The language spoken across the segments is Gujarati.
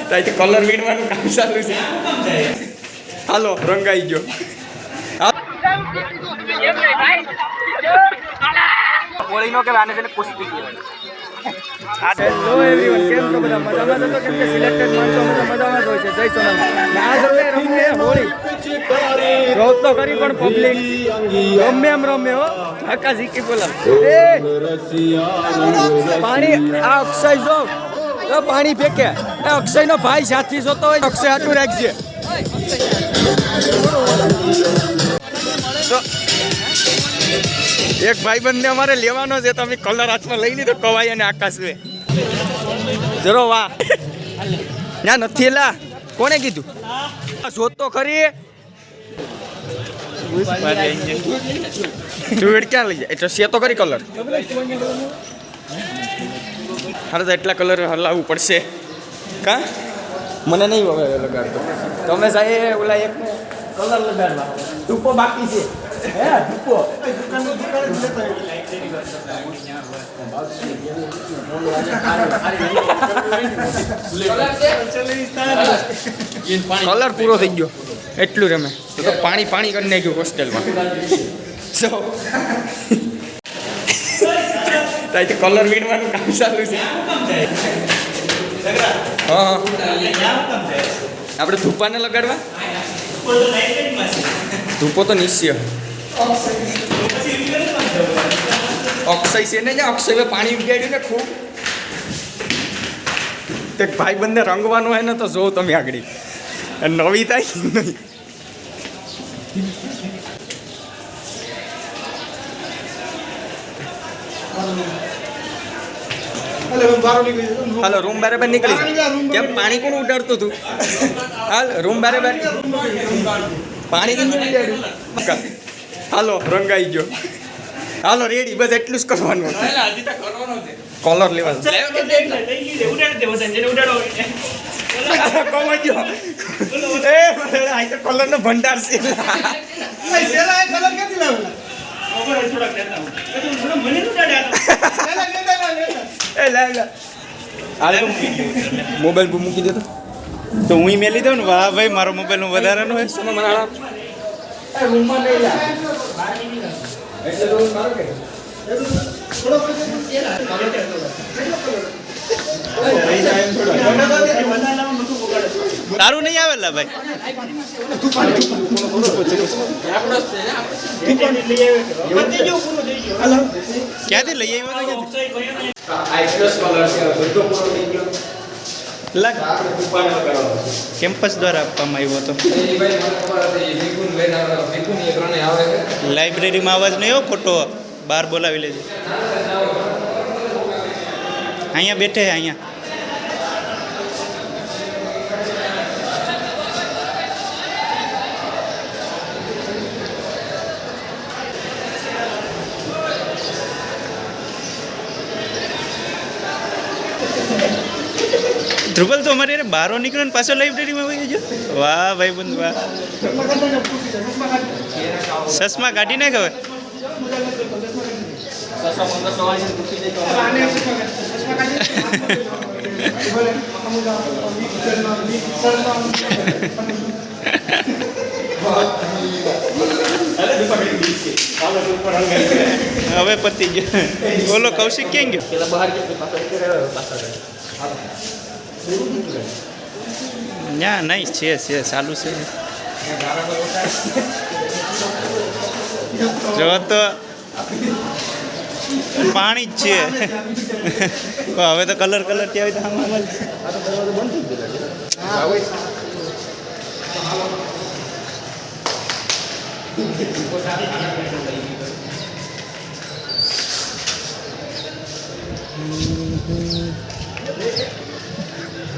ત્યાંથી કલર વીણવાનું કામ ચાલુ છે. હાલો રંગાઈ ગયો. હોળીનો કે આને છે કુસ્તી કહેવાય. હેલો એવરીવન, કેમ છો બધા? મજામાં છો? કેમ કે સિલેક્ટેડ માણસો મજામાં જ હોય છે. જય સોનલ. આજ રમે હોળી રોજ તો કરી પણ પબ્લિક ગમે એમ રમે હો. કાકા ઝીકી બોલા પાણી. આ અક્ષય જો પાણી ફેંકે. એ અક્ષય નો ભાઈ સાથી જોતો હોય અક્ષય હાટું રાખજે. એક ભાઈબંધને અમારે લેવાનો છે તો અમે કલર હાથમાં લઈ લીધો. કવાઈ અને આકાશ વે જરો વાહ ના નથી એલા કોને કીધું? જોત તો ખરી. તું ક્યાં લઈ જાય એટલે સે તો કરી કલર. હારે તો એટલા કલર હલાવવું પડશે કા? મને નહીં હવે લગાડતો. તમે સાહેબ ઓલા એક કલર લગાડવા ધૂપો બાકી છે. હે ધૂપો કલર પૂરો થઈ ગયો એટલું રમે તો પાણી પાણી કરી નાખ્યું હોસ્ટેલમાં. ત્યાંથી કલર વીણવાનું કામ ચાલુ છે. હા આપણે ધૂપાને લગાડવા. ધૂપો તો નિશ્ચય અક્ષય છે ને અક્ષય પાણી ઉગાડ્યું ને ખૂબ. તે ભાઈ બંને રંગવાનું હોય ને તો જોઉં તમે આગળ નવી થાય નહીં. હાલો રૂમ બરાબર નીકળી કેમ? પાણી કોણ ઉડાડતું હતું? હાલ રૂમ બરાબર પાણી કેમ ઉડાડ્યું? હાલો રંગાઈ ગયો. હાલો રેડી બસ એટલું જ કરવાનું. કલર લેવાનું કલર નો ભંડાર છે. મોબાઈલ મૂકી દે તો હું મેલી દઉં ને. વાહ ભાઈ મારો મોબાઈલ નું વધારાનો હોય. તારું નહીં આવેલા ભાઈ. ક્યાંથી લઈ આવ્યો? કેમ્પસ દ્વારા આપવામાં આવ્યો હતો. લાઇબ્રેરીમાં અવાજ નહીં હો ખોટો. બહાર બોલાવી લેજો. અહીંયા બેઠે અહીંયા. ધ્રુવલ તો અમારે બહાર નીકળ્યો ને પાછો લાઇબ્રેરીમાં વહી ગયો. વાહ ભાઈ બંધ વાહ. ચશ્મા કાઢી નાખ હવે. હવે પતી ગયો. બોલો કૌશિક ક્યાં ગયો? ના નહીં છે ચાલુ છે. જો તો પાણી જ છે. હવે તો કલર ત્યાં તો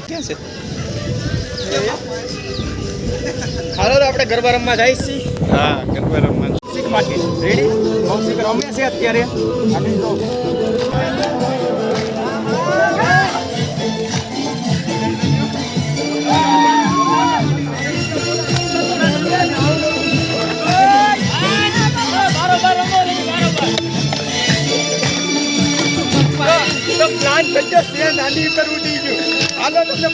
ક્યાં છે? હાલો તો આપણે ગરબા રમવા જઈએ છીએ. હા ગરબા રમવા માટે રેડી. રમે છે અત્યારે. પ્લાન થઈ ગયો છે નાની પર ઉડી ગયું. હાલો તમને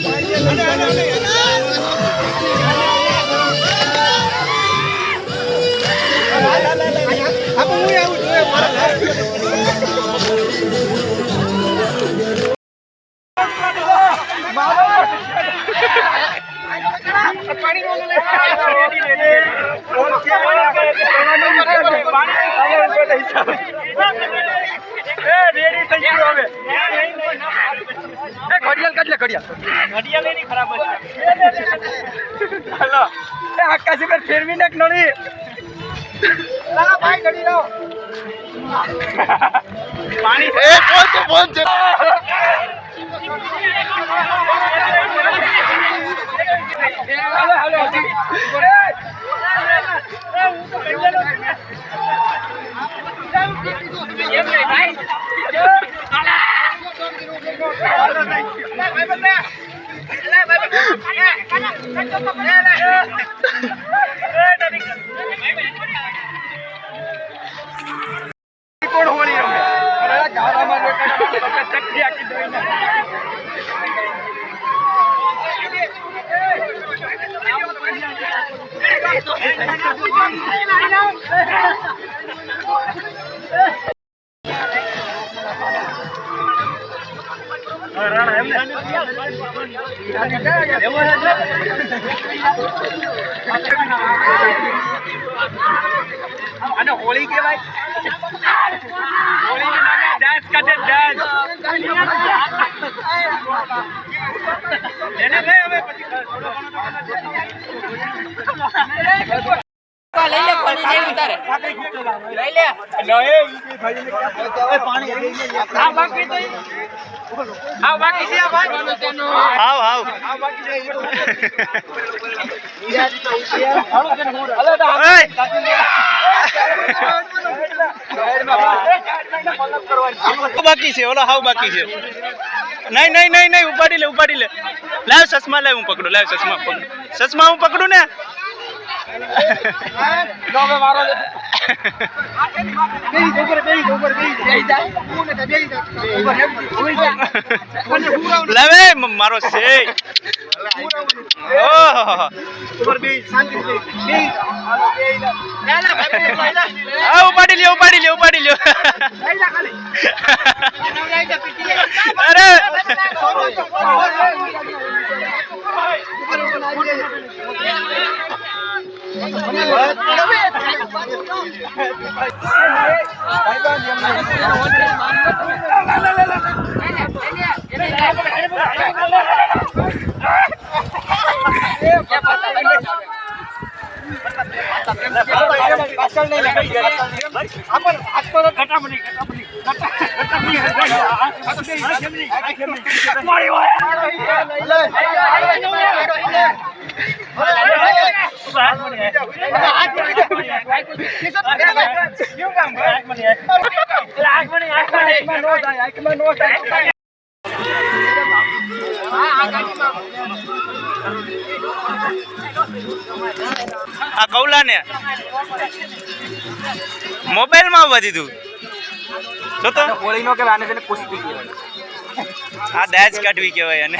ફેરવી નાખ નડી ભાઈ ઘડી લાવો પાણી પહોંચે કોણ હોળી રમે ગારામાં ચટકી આખી દોઈને અને હોળી કેવાય હોળી નામે ડાન્સ કાઢે ડાન્સ એને લે હવે પછી થોડો ઘણો લઈ લે પાણી ઉતારે લઈ લે પાણી આ બાકી તો આ બાકી છે આ ભાઈ આવ બાકી છે બાકી છે ઓલો હાવ બાકી છે નહીં ઉપાડી લે લાવ ચશ્મા લાવ હું પકડું ચશ્મા હું પકડું ને લાવે મારો છે ઉપાડી લ્યો અરે આ કૌલા ને મોબાઈલ માં આવવા દીધું જો તો હોળી નો કે આને છે ને કુસ્તી કહેવાય આ દાજ કાઢવી કહેવાય અને